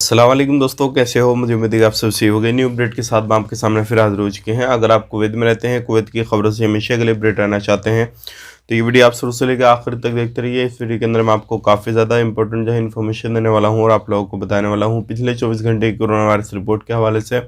अस्सलाम वालेकुम दोस्तों, कैसे हो? मुझे उम्मीद है कि आप सब सही हो गए। न्यू अपडेट के साथ हम आपके सामने फिर हाजिर हो चुके हैं। अगर आप कुवैत में रहते हैं, कुवैत की खबरों से हमेशा के लिए अपडेट रहना चाहते हैं तो ये वीडियो आप शुरू से लेकर आखिर तक देखते रहिए। इस वीडियो के अंदर मैं आपको काफ़ी ज़्यादा इंपॉर्टेंट जो है इन्फॉर्मेशन देने वाला हूँ और आप लोगों को बताने वाला हूँ पिछले 24 घंटे की कोरोना वायरस रिपोर्ट के हवाले से,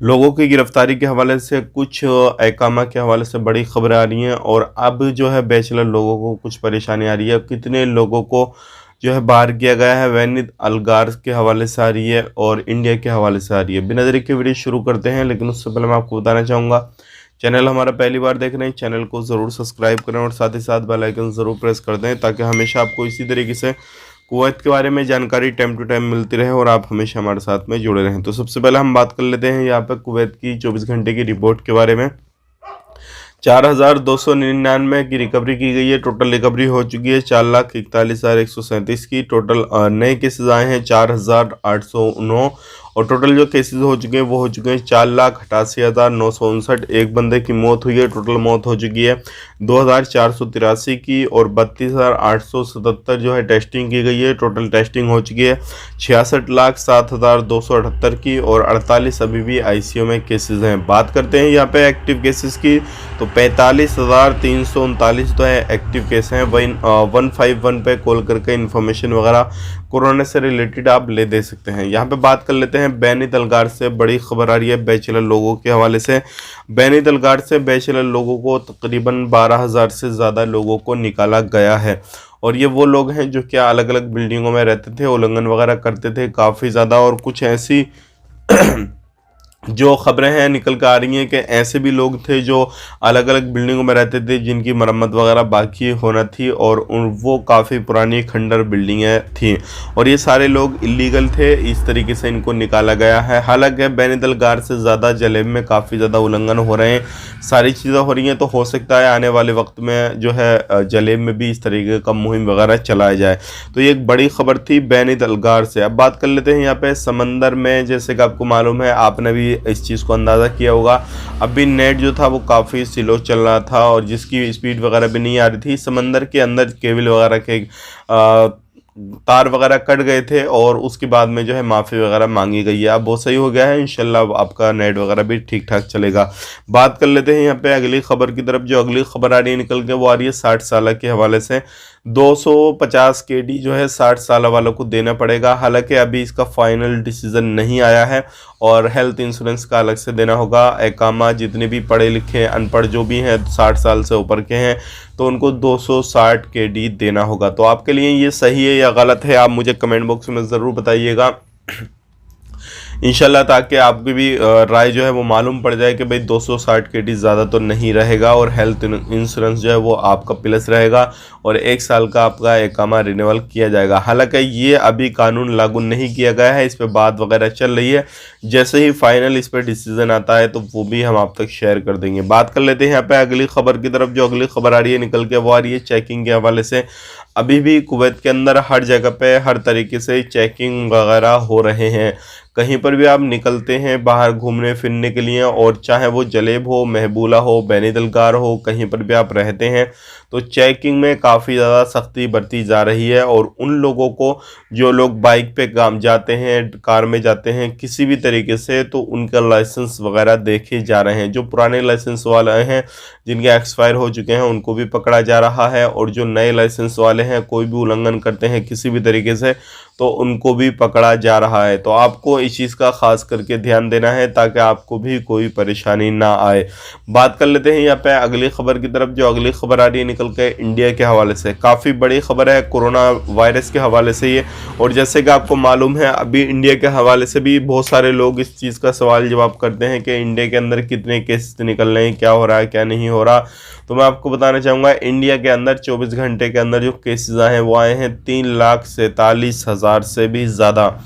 लोगों की गिरफ्तारी के हवाले से, कुछ अहकामा के हवाले से बड़ी खबरें आ रही हैं और अब जो है बैचलर लोगों को कुछ परेशानी आ रही है। कितने लोगों को जो है बाहर किया गया है, वैनिद अलगार्स के हवाले से आ रही है और इंडिया के हवाले से आ रही है। बिना देरी के वीडियो शुरू करते हैं, लेकिन उससे पहले मैं आपको बताना चाहूँगा, चैनल हमारा पहली बार देख रहे हैं, चैनल को ज़रूर सब्सक्राइब करें और साथ ही साथ बेल आइकन ज़रूर प्रेस कर दें ताकि हमेशा आपको इसी तरीके से कुवैत के बारे में जानकारी टाइम टू टाइम मिलती रहे और आप हमेशा हमारे साथ में जुड़े रहें। तो सबसे पहले हम बात कर लेते हैं यहाँ पर कुवैत की 24 घंटे की रिपोर्ट के बारे में। 4,299 की रिकवरी की गई है। टोटल रिकवरी हो चुकी है 4,41,137 की। टोटल नए केसेस आए हैं 4,809 और टोटल जो केसेस हो चुके हैं वो हो चुके हैं 4,88,959। एक बंदे की मौत हुई है। टोटल मौत हो चुकी है 2,483 की और 32,877 जो है टेस्टिंग की गई है। टोटल टेस्टिंग हो चुकी है 66,07,278 की और 48 अभी भी आईसीयू में केसेस हैं। बात करते हैं यहाँ पे एक्टिव केसेस की, तो 45,339 तो है एक्टिव केस हैं। 151 पे कॉल करके इन्फॉर्मेशन वगैरह कोरोना से रिलेटेड आप ले दे सकते हैं। यहाँ पे बात कर लेते हैं बैनित अलगार से। बड़ी खबर आ रही है बैचलर लोगों के हवाले से। बैनित अलगार से बैचलर लोगों को तकरीबन 12,000 से ज़्यादा लोगों को निकाला गया है और ये वो लोग हैं जो क्या अलग अलग बिल्डिंगों में रहते थे, उल्लंघन वगैरह करते थे काफ़ी ज़्यादा। और कुछ ऐसी जो खबरें हैं निकल कर आ रही हैं कि ऐसे भी लोग थे जो अलग अलग बिल्डिंगों में रहते थे जिनकी मरम्मत वगैरह बाकी होना थी और वो काफ़ी पुरानी खंडर बिल्डिंगें थी और ये सारे लोग इलीगल थे। इस तरीके से इनको निकाला गया है। हालांकि बैनित अलगार से ज़्यादा जलेब में काफ़ी ज़्यादा उल्लंघन हो रहे हैं, सारी चीज़ें हो रही हैं। तो हो सकता है आने वाले वक्त में जो है जलेब में भी इस तरीके का मुहिम वगैरह चलाया जाए। तो ये एक बड़ी खबर थी बैनित अलगार से। अब बात कर लेते हैं यहाँ पे समंदर में। जैसे कि आपको मालूम है, आपने भी इस चीज़ को अंदाज़ा किया होगा, अभी नेट जो था वो काफ़ी स्लो चल रहा था और जिसकी स्पीड वगैरह भी नहीं आ रही थी। समंदर के अंदर केबल वगैरह के तार वगैरह कट गए थे और उसके बाद में जो है माफ़ी वगैरह मांगी गई है। अब वो सही हो गया है, इंशाल्लाह आपका नेट वगैरह भी ठीक ठाक चलेगा। बात कर लेते हैं यहाँ पे अगली खबर की तरफ। जो अगली खबर आ रही है निकल के वो आ रही है 60 साल के हवाले से। 250 KD जो है 60 साल वालों को देना पड़ेगा। हालांकि अभी इसका फाइनल डिसीजन नहीं आया है और हेल्थ इंश्योरेंस का अलग से देना होगा। अहकामा जितने भी पढ़े लिखे अनपढ़ जो भी हैं 60 साल से ऊपर के हैं तो उनको 260 KD देना होगा। तो आपके लिए ये सही है या गलत है, आप मुझे कमेंट बॉक्स में ज़रूर बताइएगा इंशाल्लाह, ताकि आपकी भी राय जो है वो मालूम पड़ जाए कि भाई 260 KD ज़्यादा तो नहीं रहेगा और हेल्थ इंश्योरेंस जो है वो आपका प्लस रहेगा और 1 साल का आपका अहकामा रिन्यूअल किया जाएगा। हालांकि ये अभी कानून लागू नहीं किया गया है, इस पर बात वगैरह चल रही है। जैसे ही फाइनल इस पर डिसीजन आता है तो वो भी हम आप तक शेयर कर देंगे। बात कर लेते हैं यहाँ पे अगली खबर की तरफ। जो अगली खबर आ रही है निकल के वो आ रही है चेकिंग के हवाले से। अभी भी कुवैत के अंदर हर जगह पे हर तरीके से चेकिंग वगैरह हो रहे हैं। कहीं पर भी आप निकलते हैं बाहर घूमने फिरने के लिए और चाहे वो जलेब हो, महबूला हो, बैनित अलगार हो, कहीं पर भी आप रहते हैं तो चेकिंग में काफ़ी ज़्यादा सख्ती बरती जा रही है। और उन लोगों को जो लोग बाइक पे काम जाते हैं, कार में जाते हैं किसी भी तरीके से, तो उनका लाइसेंस वगैरह देखे जा रहे हैं। जो पुराने लाइसेंस वाले हैं जिनके एक्सपायर हो चुके हैं उनको भी पकड़ा जा रहा है और जो नए लाइसेंस वाले हैं कोई भी उल्लंघन करते हैं किसी भी तरीके से तो उनको भी पकड़ा जा रहा है। तो आपको इस चीज़ का खास करके ध्यान देना है ताकि आपको भी कोई परेशानी ना आए। बात कर लेते हैं यहाँ पे अगली खबर की तरफ। जो अगली खबर आ रही है निकल के इंडिया के हवाले से, काफ़ी बड़ी खबर है कोरोना वायरस के हवाले से ये। और जैसे कि आपको मालूम है अभी इंडिया के हवाले से भी बहुत सारे लोग इस चीज़ का सवाल जवाब करते हैं कि इंडिया के अंदर कितने केसेस निकल रहे हैं, क्या हो रहा है क्या नहीं हो रहा। तो मैं आपको बताना चाहूँगा इंडिया के अंदर 24 घंटे के अंदर जो केसेस आए हैं वो आए हैं 3,47,000 से भी ज़्यादा।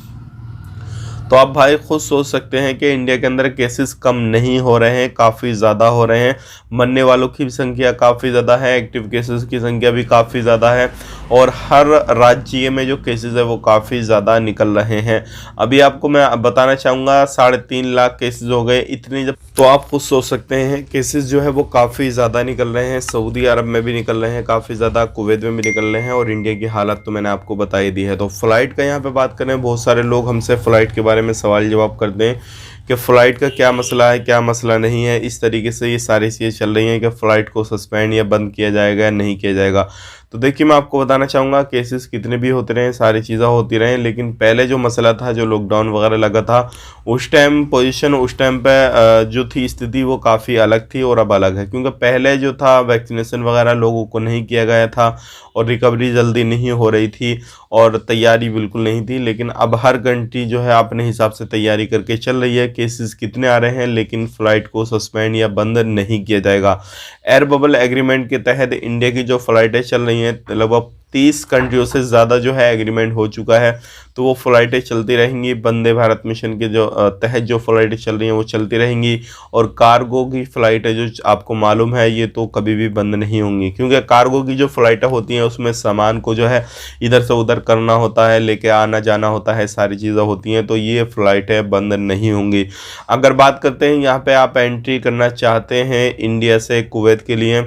तो आप भाई खुद सोच सकते हैं कि इंडिया के अंदर केसेस कम नहीं हो रहे हैं, काफ़ी ज़्यादा हो रहे हैं। मरने वालों की संख्या काफ़ी ज़्यादा है, एक्टिव केसेस की संख्या भी काफ़ी ज़्यादा है और हर राज्य में जो केसेस है वो काफ़ी ज़्यादा निकल रहे हैं। अभी आपको मैं बताना चाहूँगा 3.5 लाख केसेस हो गए इतने, जब तो आप खुद सोच सकते हैं केसेस जो है वो काफ़ी ज़्यादा निकल रहे हैं। सऊदी अरब में भी निकल रहे हैं काफ़ी ज़्यादा, कुवैत में भी निकल रहे हैं, और इंडिया की हालत तो मैंने आपको बता ही दी है। तो फ़्लाइट का यहाँ पे बात करें, बहुत सारे लोग हमसे फ़्लाइट के बारे में सवाल जवाब करते हैं कि फ़्लाइट का क्या मसला है, क्या मसला नहीं है। इस तरीके से ये सारी चीज़ें चल रही हैं कि फ़्लाइट को सस्पेंड या बंद किया जाएगा या नहीं किया जाएगा। तो देखिए, मैं आपको बताना चाहूँगा केसेस कितने भी होते रहे, सारी चीज़ें होती रहें, लेकिन पहले जो मसला था, जो लॉकडाउन वगैरह लगा था, उस टाइम पोजीशन, उस टाइम पे जो थी स्थिति वो काफ़ी अलग थी और अब अलग है। क्योंकि पहले जो था वैक्सीनेशन वगैरह लोगों को नहीं किया गया था और रिकवरी जल्दी नहीं हो रही थी और तैयारी बिल्कुल नहीं थी। लेकिन अब हर कंट्री जो है अपने हिसाब से तैयारी करके चल रही है। केसेस कितने आ रहे हैं, लेकिन फ़्लाइट को सस्पेंड या बंद नहीं किया जाएगा। एयर बबल एग्रीमेंट के तहत इंडिया की जो फ़्लाइटें चल रही हैं, लगभग 30 कंट्रियों से ज़्यादा जो है एग्रीमेंट हो चुका है, तो वो फ़्लाइटें चलती रहेंगी। वंदे भारत मिशन के जो तहत जो फ़्लाइटें चल रही हैं वो चलती रहेंगी। और कार्गो की फ़्लाइटें जो आपको मालूम है, ये तो कभी भी बंद नहीं होंगी, क्योंकि कार्गो की जो फ़्लाइटें होती हैं उसमें सामान को जो है इधर से उधर करना होता है, लेके आना जाना होता है, सारी चीज़ें होती हैं, तो ये फ़्लाइटें बंद नहीं होंगी। अगर बात करते हैं यहाँ पे आप एंट्री करना चाहते हैं इंडिया से कुवैत के लिए,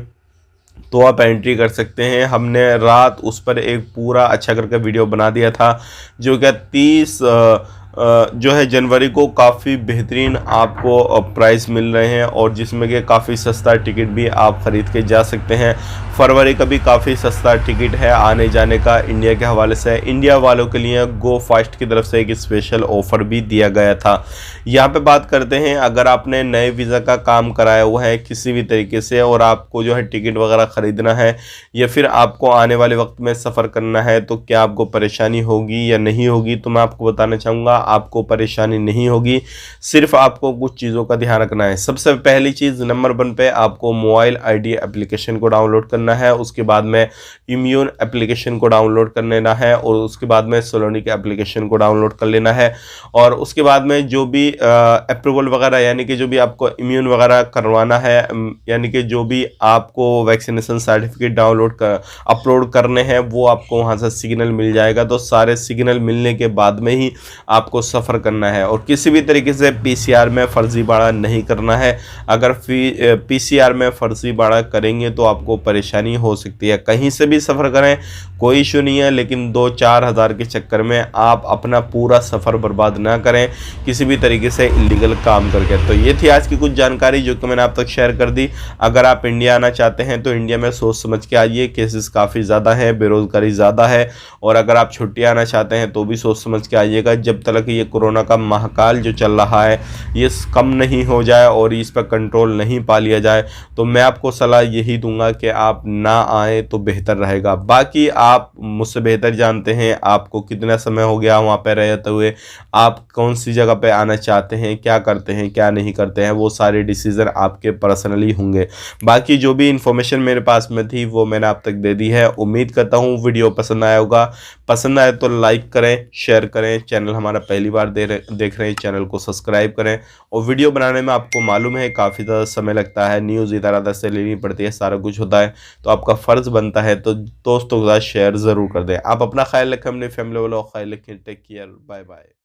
तो आप एंट्री कर सकते हैं। हमने रात उस पर एक पूरा अच्छा करके वीडियो बना दिया था, जो क्या 30 जो है जनवरी को काफ़ी बेहतरीन आपको प्राइस मिल रहे हैं, और जिसमें कि काफ़ी सस्ता टिकट भी आप ख़रीद के जा सकते हैं। फरवरी का भी काफ़ी सस्ता टिकट है आने जाने का इंडिया के हवाले से। इंडिया वालों के लिए गो फास्ट की तरफ से एक स्पेशल ऑफ़र भी दिया गया था। यहाँ पे बात करते हैं, अगर आपने नए वीज़ा का काम कराया हुआ है किसी भी तरीके से, और आपको जो है टिकट वगैरह ख़रीदना है या फिर आपको आने वाले वक्त में सफ़र करना है, तो क्या आपको परेशानी होगी या नहीं होगी? तो मैं आपको बताना चाहूँगा, आपको परेशानी नहीं होगी। सिर्फ आपको कुछ चीज़ों का ध्यान रखना है। सबसे पहली चीज़, नंबर 1 पे आपको मोबाइल आईडी एप्लीकेशन को डाउनलोड करना है। उसके बाद में इम्यून एप्लीकेशन को डाउनलोड कर लेना है, और उसके बाद में सोलोनिक एप्लीकेशन को डाउनलोड कर लेना है। और उसके बाद में जो भी अप्रूवल वगैरह, यानी कि जो भी आपको इम्यून वगैरह करवाना है, यानी कि जो भी आपको वैक्सीनेशन सर्टिफिकेट डाउनलोड कर अपलोड करने हैं, वो आपको वहाँ से सिग्नल मिल जाएगा। तो सारे सिग्नल मिलने के बाद में ही आपको सफ़र करना है, और किसी भी तरीके से पीसीआर में फर्जीवाड़ा नहीं करना है। अगर पीसीआर में फर्जीवाड़ा करेंगे तो आपको परेशानी हो सकती है। कहीं से भी सफ़र करें, कोई इशू नहीं है, लेकिन 2-4 हज़ार के चक्कर में आप अपना पूरा सफ़र बर्बाद ना करें किसी भी तरीके से इलीगल काम करके। तो ये थी आज की कुछ जानकारी जो कि मैंने आप तक शेयर कर दी। अगर आप इंडिया आना चाहते हैं तो इंडिया में सोच समझ के आइए, केसेस काफ़ी ज़्यादा है, बेरोज़गारी ज़्यादा है। और अगर आप छुट्टी आना चाहते हैं तो भी सोच समझ के आइएगा, जब तक ये कोरोना का महाकाल जो चल रहा है ये कम नहीं हो जाए और इस पर कंट्रोल नहीं पा लिया जाए, तो मैं आपको सलाह यही दूंगा कि आप ना आए तो बेहतर रहेगा। बाकी आप मुझसे बेहतर जानते हैं आपको कितना समय हो गया वहाँ पे रहते हुए, आप कौन सी जगह पे आना चाहते हैं, क्या करते हैं, क्या नहीं करते हैं, वो सारे डिसीज़न आपके पर्सनली होंगे। बाकी जो भी इन्फॉर्मेशन मेरे पास में थी वो मैंने आप तक दे दी है। उम्मीद करता हूँ वीडियो पसंद आया होगा। पसंद आए तो लाइक करें, शेयर करें। चैनल हमारा पहली बार देख रहे हैं, चैनल को सब्सक्राइब करें। और वीडियो बनाने में आपको मालूम है काफ़ी ज़्यादा समय लगता है, न्यूज़ इधर उधर से लेनी पड़ती है, सारा कुछ होता है, तो आपका फ़र्ज़ बनता है तो दोस्तों के साथ शेयर ज़रूर कर दें। आप अपना ख्याल रखें, अपनी फैमिली वालों का ख्याल रखें। Take care, bye bye.